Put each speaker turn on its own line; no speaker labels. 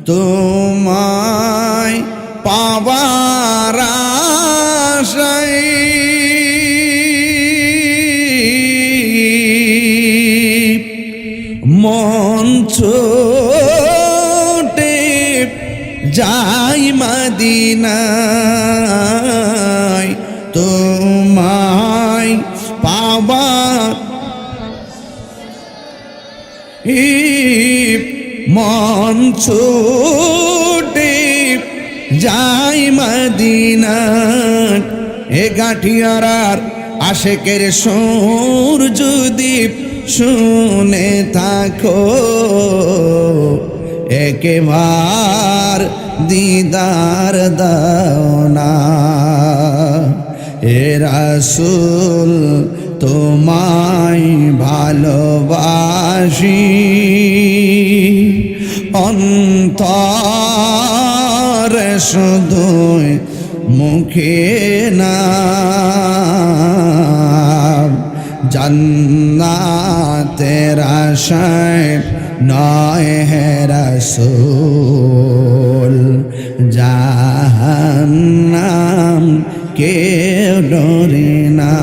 তোমায় পাবার আশায় মন ছোটে যাই মদিনায় তোমায় পাবার মন ছোটে যাই মদিনায় এ গাঁঠিয়ারার আশেকের সুর যদি শুনে থাকো একবার দিদার দাও না এ রাসূল তোমায় ভালোবাসি অন্তরে শুধুই মুখে না জান্নাতের আশায় নয় হে রাসূল জাহান্নাম কেউ ডরে না।